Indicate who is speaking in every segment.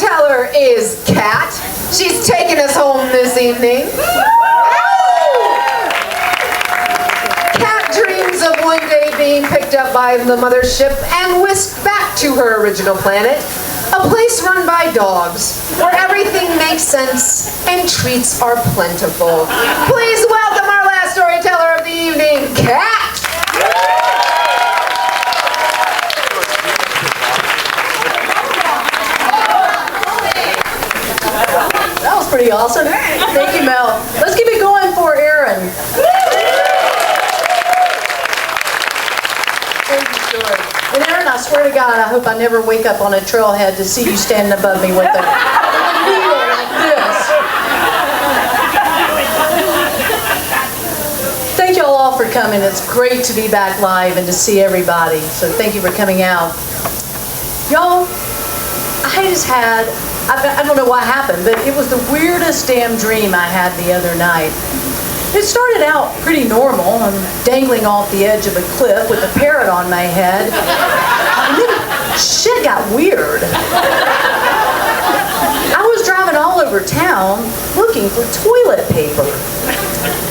Speaker 1: storyteller is Kat. She's taking us home this evening. Kat dreams of one day being picked up by the mothership and whisked back to her original planet, a place run by dogs, where everything makes sense and treats are plentiful. Please welcome our last storyteller of the evening, Kat.
Speaker 2: That was pretty awesome. Thank you, Mel. Let's keep it going for Aaron. Thank you, George. And Aaron, I swear to God, I hope I never wake up on a trailhead to see you standing above me with a needle like this. Thank you all for coming. It's great to be back live and to see everybody. So thank you for coming out. Y'all, I just had, I don't know what happened, but it was the weirdest damn dream I had the other night. It started out pretty normal. I'm dangling off the edge of a cliff with a parrot on my head. And then shit got weird. I was driving all over town looking for toilet paper.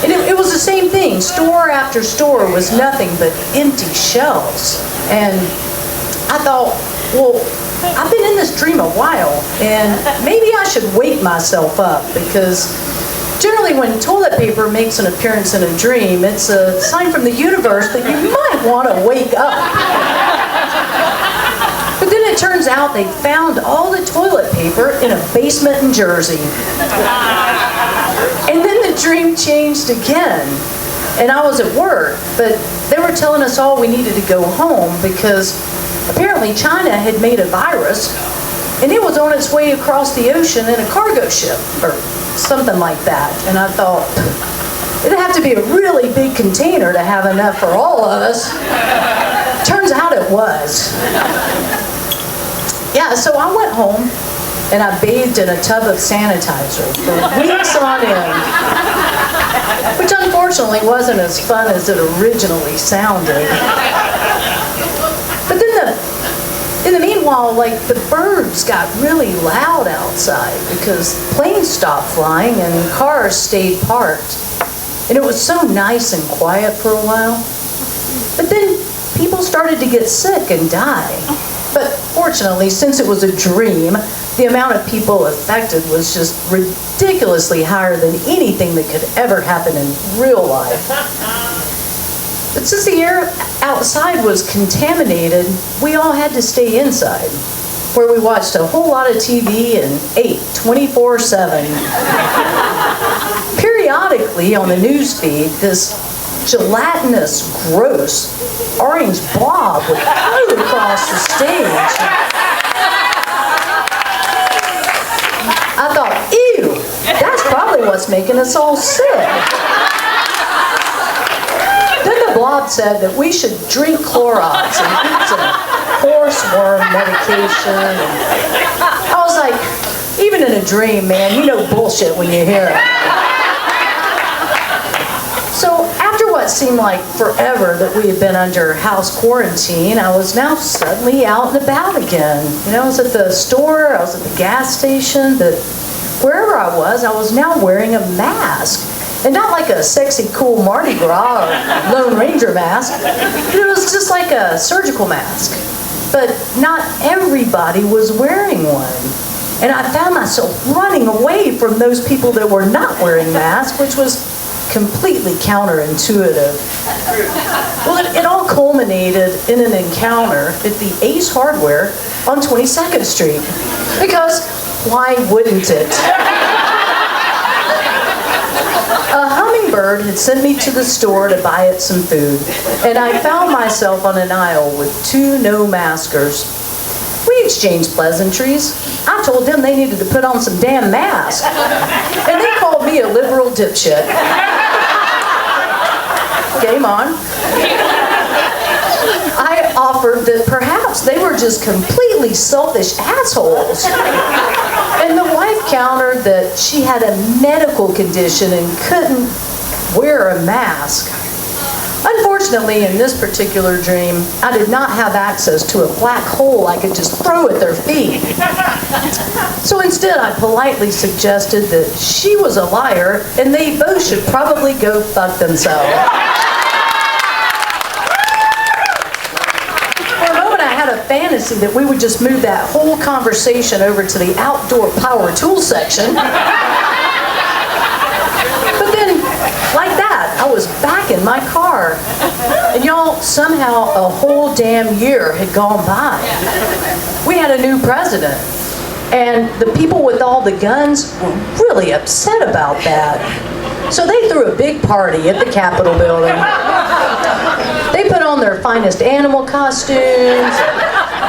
Speaker 2: And it was the same thing. Store after store was nothing but empty shelves. And I thought, well, I've been in this dream a while, and maybe I should wake myself up, because generally when toilet paper makes an appearance in a dream, it's a sign from the universe that you might want to wake up. But then it turns out they found all the toilet paper in a basement in Jersey. And then the dream changed again. And I was at work, but they were telling us all we needed to go home because apparently China had made a virus, and it was on its way across the ocean in a cargo ship, or something like that. And I thought, it'd have to be a really big container to have enough for all of us. Turns out it was. Yeah, so I went home, and I bathed in a tub of sanitizer for weeks on end, which unfortunately wasn't as fun as it originally sounded. But then in the meanwhile, like, the birds got really loud outside because planes stopped flying and cars stayed parked. And it was so nice and quiet for a while. But then people started to get sick and die. But fortunately, since it was a dream, the amount of people affected was just ridiculously higher than anything that could ever happen in real life. But since the air outside was contaminated, we all had to stay inside, where we watched a whole lot of TV and ate 24/7. Periodically on the news feed, this gelatinous, gross, orange blob would float across the stage. I thought, ew, that's probably what's making us all sick. Then the blob said that we should drink Clorox and eat some horseworm medication. I was like, even in a dream, man, you know bullshit when you hear it. So after what seemed like forever that we had been under house quarantine, I was now suddenly out and about again. You know, I was at the store, I was at the gas station, but wherever I was now wearing a mask. And not like a sexy, cool Mardi Gras or Lone Ranger mask. It was just like a surgical mask. But not everybody was wearing one. And I found myself running away from those people that were not wearing masks, which was completely counterintuitive. Well, it all culminated in an encounter at the Ace Hardware on 22nd Street. Because why wouldn't it? A hummingbird had sent me to the store to buy it some food, and I found myself on an aisle with two no-maskers. We exchanged pleasantries. I told them they needed to put on some damn masks, and they called me a liberal dipshit. Game on. I offered that perhaps they were just completely selfish assholes. And the wife countered that she had a medical condition and couldn't wear a mask. Unfortunately, in this particular dream, I did not have access to a black hole I could just throw at their feet. So instead, I politely suggested that she was a liar and they both should probably go fuck themselves. For a moment, I had a fantasy that we would just move that whole conversation over to the outdoor power tool section. But then, like that, I was back in my car. And y'all, somehow a whole damn year had gone by. We had a new president. And the people with all the guns were really upset about that. So they threw a big party at the Capitol building. They put on their finest animal costumes,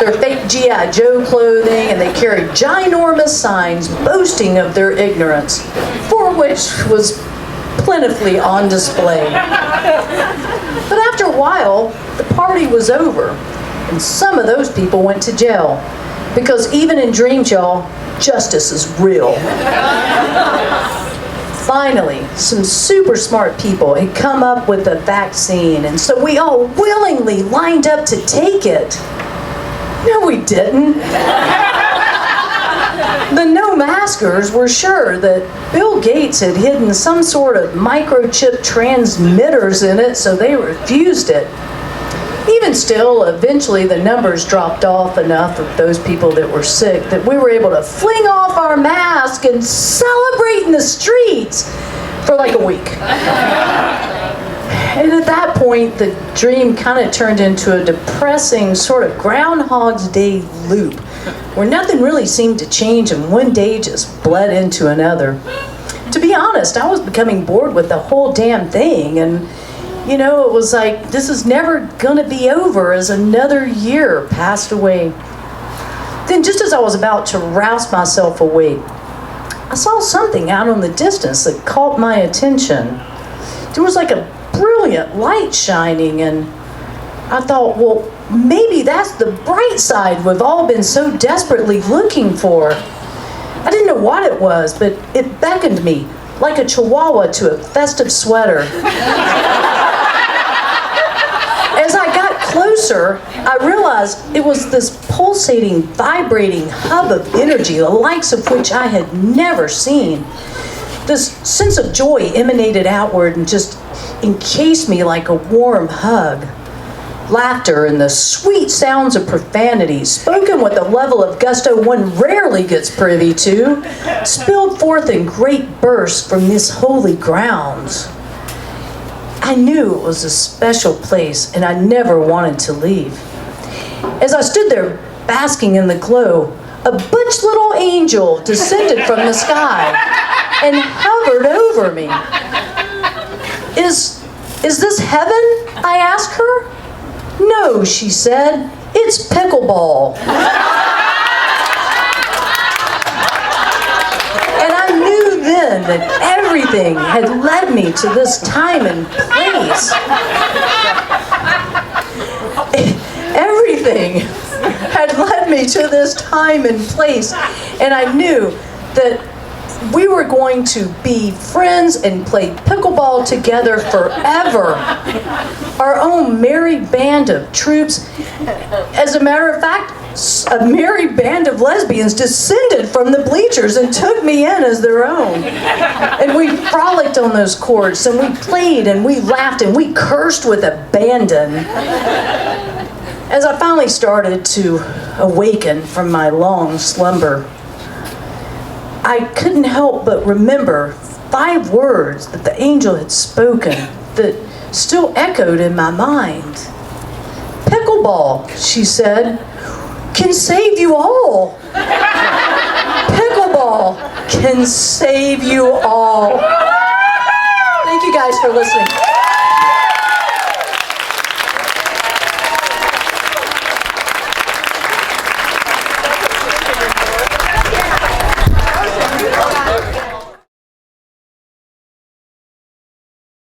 Speaker 2: their fake G.I. Joe clothing, and they carried ginormous signs boasting of their ignorance, for which was plentifully on display. But after a while, the party was over, and some of those people went to jail. Because even in dreams, y'all, justice is real. Finally, some super smart people had come up with a vaccine, and so we all willingly lined up to take it. No, we didn't. The no-maskers were sure that Bill Gates had hidden some sort of microchip transmitters in it, so they refused it. Even still, eventually the numbers dropped off enough of those people that were sick that we were able to fling off our mask and celebrate in the streets for like a week. And at that point, the dream kind of turned into a depressing sort of Groundhog's Day loop, where nothing really seemed to change and one day just bled into another. To be honest, I was becoming bored with the whole damn thing, and you know, it was like, this is never gonna be over as another year passed away. Then just as I was about to rouse myself awake, I saw something out in the distance that caught my attention. There was like a brilliant light shining, and I thought, well, maybe that's the bright side we've all been so desperately looking for. I didn't know what it was, but it beckoned me like a chihuahua to a festive sweater. As I got closer, I realized it was this pulsating, vibrating hub of energy, the likes of which I had never seen. This sense of joy emanated outward and just encased me like a warm hug. Laughter and the sweet sounds of profanity, spoken with a level of gusto one rarely gets privy to, spilled forth in great bursts from this holy grounds. I knew it was a special place, and I never wanted to leave. As I stood there basking in the glow, a butch little angel descended from the sky and hovered over me. Is this heaven? I asked her. No, she said, it's pickleball. And I knew then that everything had led me to this time and place. Everything had led me to this time and place. And I knew that we were going to be friends and play pickleball together forever. Our own merry band of troops. As a matter of fact, a merry band of lesbians descended from the bleachers and took me in as their own. And we frolicked on those courts, and we played, and we laughed, and we cursed with abandon. As I finally started to awaken from my long slumber, I couldn't help but remember 5 words that the angel had spoken that still echoed in my mind. Pickleball, she said, can save you all. Pickleball can save you all. Thank you guys for listening.